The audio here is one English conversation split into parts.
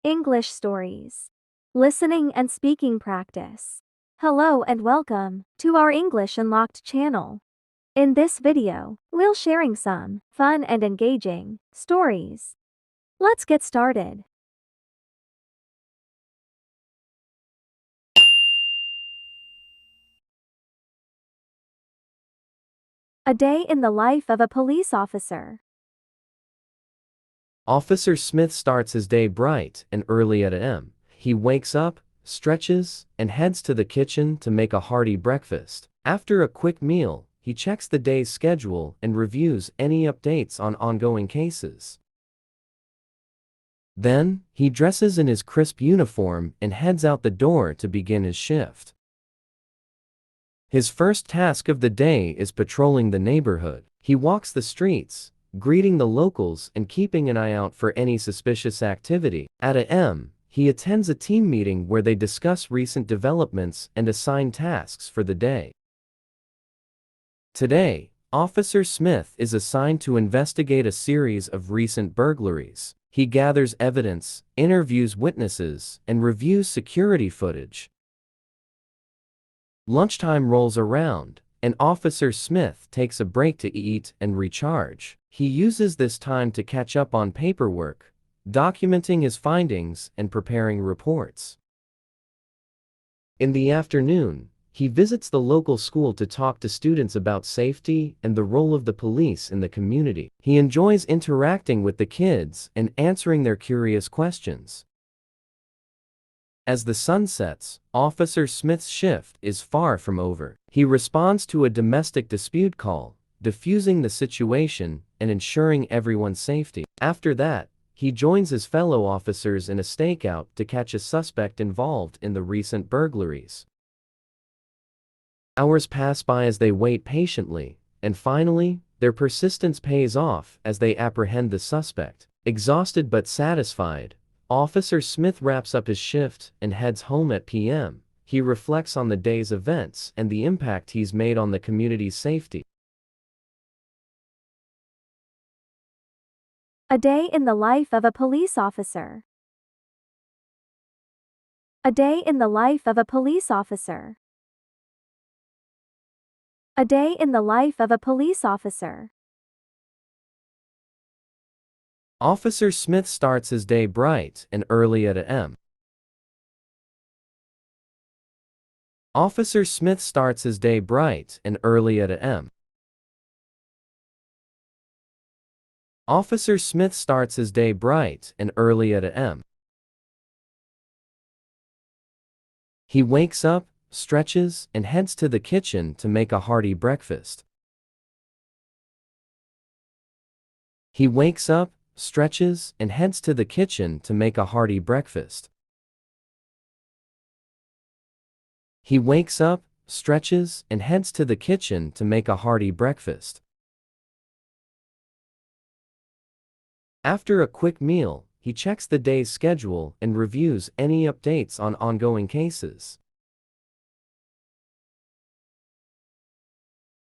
English stories. Listening and speaking practice. Hello and welcome to our English Unlocked channel. In this video, we'll sharing some fun and engaging stories. Let's get started. A day in the life of a police officer. Officer Smith starts his day bright and early at a.m. He wakes up, stretches, and heads to the kitchen to make a hearty breakfast. After a quick meal, he checks the day's schedule and reviews any updates on ongoing cases. Then, he dresses in his crisp uniform and heads out the door to begin his shift. His first task of the day is patrolling the neighborhood. He walks the streets, greeting the locals and keeping an eye out for any suspicious activity. At a.m., he attends a team meeting where they discuss recent developments and assign tasks for the day. Today, Officer Smith is assigned to investigate a series of recent burglaries. He gathers evidence, interviews witnesses, and reviews security footage. Lunchtime rolls around, and Officer Smith takes a break to eat and recharge. He uses this time to catch up on paperwork, documenting his findings and preparing reports. In the afternoon, he visits the local school to talk to students about safety and the role of the police in the community. He enjoys interacting with the kids and answering their curious questions. As the sun sets, Officer Smith's shift is far from over. He responds to a domestic dispute call, diffusing the situation and ensuring everyone's safety. After that, he joins his fellow officers in a stakeout to catch a suspect involved in the recent burglaries. Hours pass by as they wait patiently, and finally, their persistence pays off as they apprehend the suspect. Exhausted but satisfied, Officer Smith wraps up his shift and heads home at p.m. He reflects on the day's events and the impact he's made on the community's safety. A day in the life of a police officer. A day in the life of a police officer. A day in the life of a police officer. Officer Smith starts his day bright and early at a.m. Officer Smith starts his day bright and early at a.m. Officer Smith starts his day bright and early at a.m. He wakes up, stretches, and heads to the kitchen to make a hearty breakfast. He wakes up, stretches, and heads to the kitchen to make a hearty breakfast. He wakes up, stretches, and heads to the kitchen to make a hearty breakfast. After a quick meal, he checks the day's schedule and reviews any updates on ongoing cases.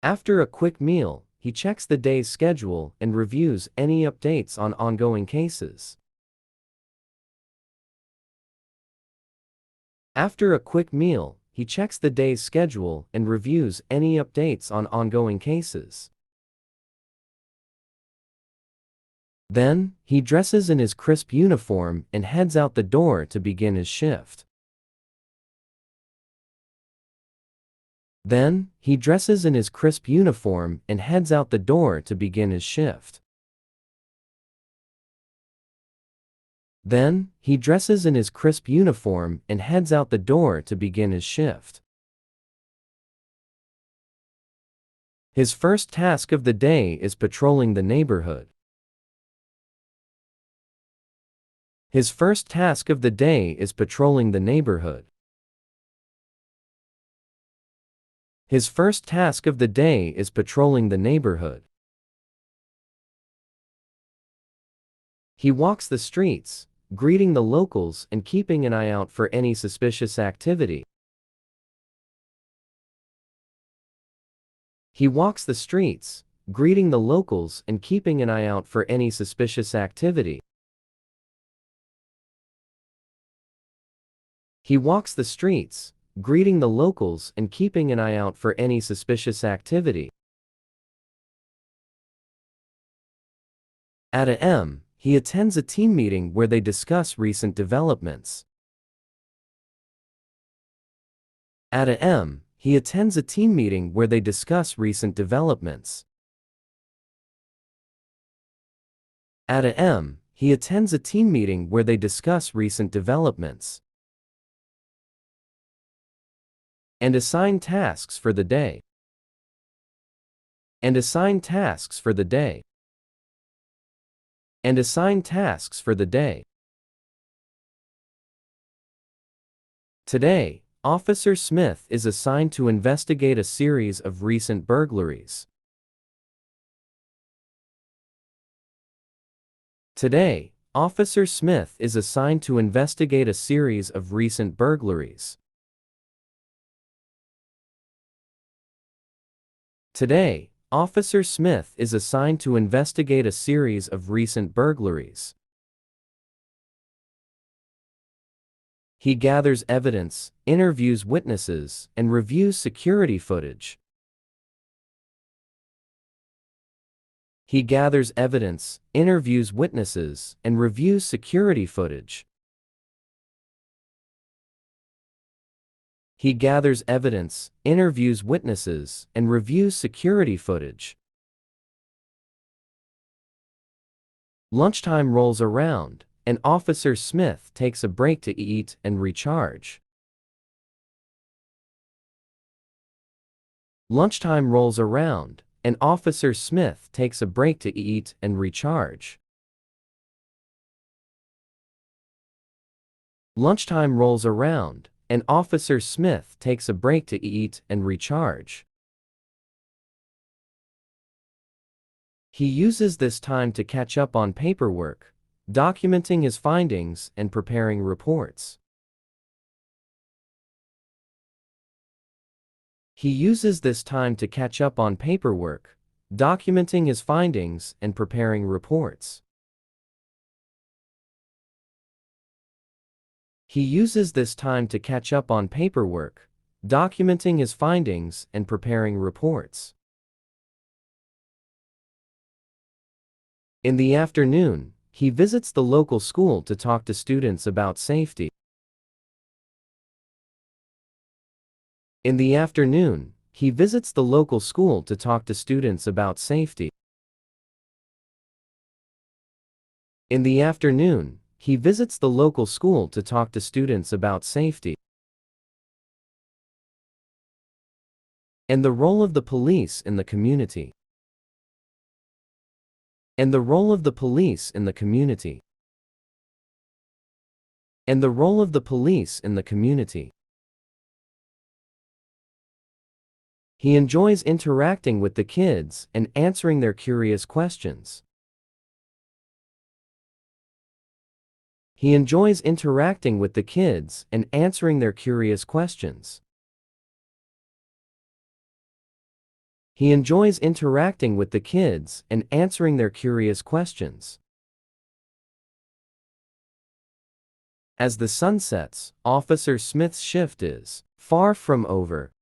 After a quick meal, he checks the day's schedule and reviews any updates on ongoing cases. After a quick meal, he checks the day's schedule and reviews any updates on ongoing cases. Then, he dresses in his crisp uniform and heads out the door to begin his shift. Then, he dresses in his crisp uniform and heads out the door to begin his shift. Then, he dresses in his crisp uniform and heads out the door to begin his shift. His first task of the day is patrolling the neighborhood. His first task of the day is patrolling the neighborhood. His first task of the day is patrolling the neighborhood. He walks the streets, greeting the locals and keeping an eye out for any suspicious activity. He walks the streets, greeting the locals and keeping an eye out for any suspicious activity. He walks the streets, greeting the locals and keeping an eye out for any suspicious activity. At a.m., he attends a team meeting where they discuss recent developments. At a.m., he attends a team meeting where they discuss recent developments. At a.m., he attends a team meeting where they discuss recent developments. And assign tasks for the day. And assign tasks for the day. And assign tasks for the day. Today, Officer Smith is assigned to investigate a series of recent burglaries. Today, Officer Smith is assigned to investigate a series of recent burglaries. Today, Officer Smith is assigned to investigate a series of recent burglaries. He gathers evidence, interviews witnesses, and reviews security footage. He gathers evidence, interviews witnesses, and reviews security footage. He gathers evidence, interviews witnesses, and reviews security footage. Lunchtime rolls around, and Officer Smith takes a break to eat and recharge. Lunchtime rolls around, and Officer Smith takes a break to eat and recharge. Lunchtime rolls around, and Officer Smith takes a break to eat and recharge. He uses this time to catch up on paperwork, documenting his findings and preparing reports. He uses this time to catch up on paperwork, documenting his findings and preparing reports. He uses this time to catch up on paperwork, documenting his findings and preparing reports. In the afternoon, he visits the local school to talk to students about safety. In the afternoon, he visits the local school to talk to students about safety. In the afternoon, he visits the local school to talk to students about safety. And the role of the police in the community. And the role of the police in the community. And the role of the police in the community. He enjoys interacting with the kids and answering their curious questions. He enjoys interacting with the kids and answering their curious questions. He enjoys interacting with the kids and answering their curious questions. As the sun sets, Officer Smith's shift is far from over.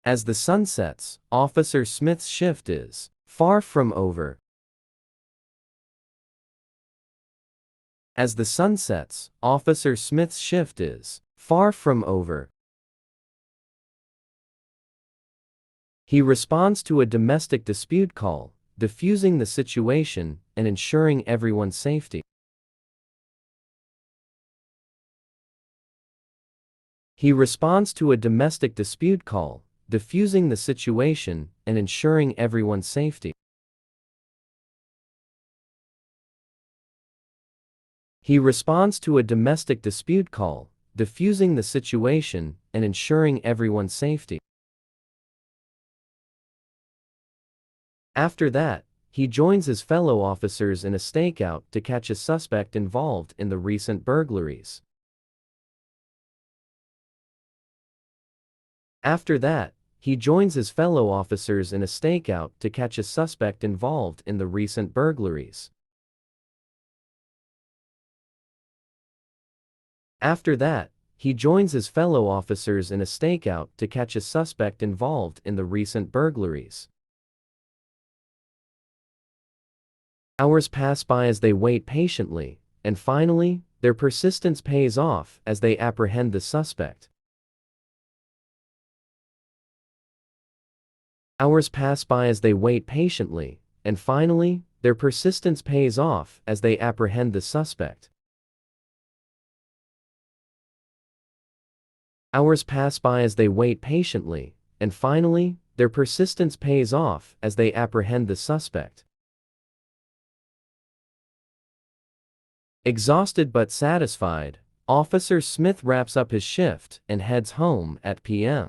As the sun sets, Officer Smith's shift is far from over. As the sun sets, Officer Smith's shift is far from over. He responds to a domestic dispute call, diffusing the situation and ensuring everyone's safety. He responds to a domestic dispute call, diffusing the situation and ensuring everyone's safety. He responds to a domestic dispute call, diffusing the situation and ensuring everyone's safety. After that, he joins his fellow officers in a stakeout to catch a suspect involved in the recent burglaries. After that, he joins his fellow officers in a stakeout to catch a suspect involved in the recent burglaries. After that, he joins his fellow officers in a stakeout to catch a suspect involved in the recent burglaries. Hours pass by as they wait patiently, and finally, their persistence pays off as they apprehend the suspect. Hours pass by as they wait patiently, and finally, their persistence pays off as they apprehend the suspect. Hours pass by as they wait patiently, and finally, their persistence pays off as they apprehend the suspect. Exhausted but satisfied, Officer Smith wraps up his shift and heads home at p.m.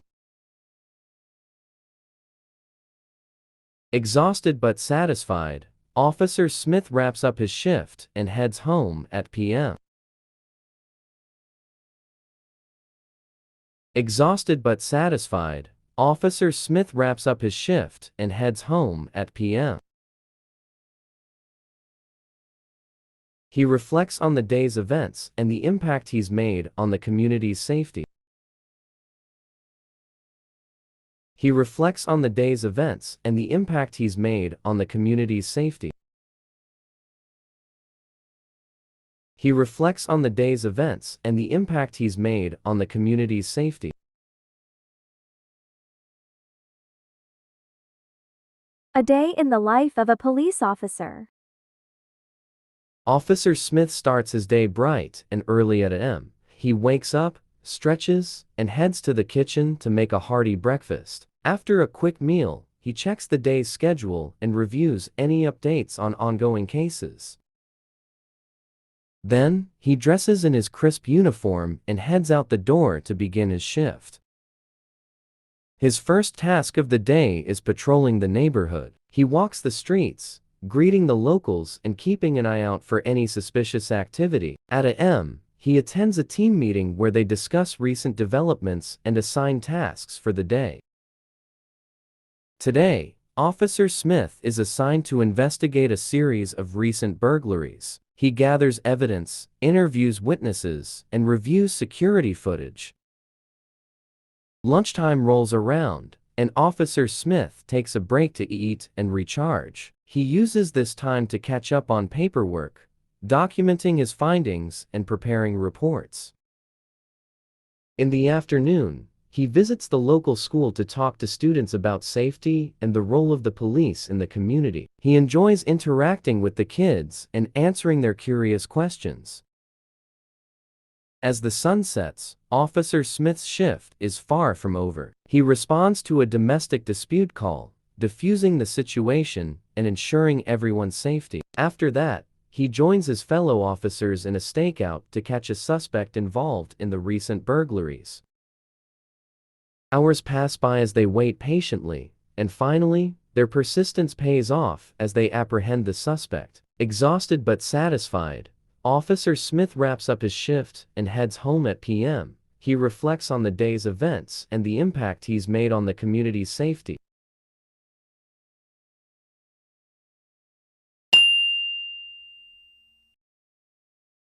Exhausted but satisfied, Officer Smith wraps up his shift and heads home at p.m. Exhausted but satisfied, Officer Smith wraps up his shift and heads home at p.m. He reflects on the day's events and the impact he's made on the community's safety. He reflects on the day's events and the impact he's made on the community's safety. He reflects on the day's events and the impact he's made on the community's safety. A day in the life of a police officer. Officer Smith starts his day bright and early at a.m. He wakes up, stretches, and heads to the kitchen to make a hearty breakfast. After a quick meal, he checks the day's schedule and reviews any updates on ongoing cases. Then, he dresses in his crisp uniform and heads out the door to begin his shift. His first task of the day is patrolling the neighborhood. He walks the streets, greeting the locals and keeping an eye out for any suspicious activity. At a.m., he attends a team meeting where they discuss recent developments and assign tasks for the day. Today, Officer Smith is assigned to investigate a series of recent burglaries. He gathers evidence, interviews witnesses, and reviews security footage. Lunchtime rolls around, and Officer Smith takes a break to eat and recharge. He uses this time to catch up on paperwork, documenting his findings and preparing reports. In the afternoon, he visits the local school to talk to students about safety and the role of the police in the community. He enjoys interacting with the kids and answering their curious questions. As the sun sets, Officer Smith's shift is far from over. He responds to a domestic dispute call, diffusing the situation and ensuring everyone's safety. After that, he joins his fellow officers in a stakeout to catch a suspect involved in the recent burglaries. Hours pass by as they wait patiently, and finally, their persistence pays off as they apprehend the suspect. Exhausted but satisfied, Officer Smith wraps up his shift and heads home at p.m. He reflects on the day's events and the impact he's made on the community's safety.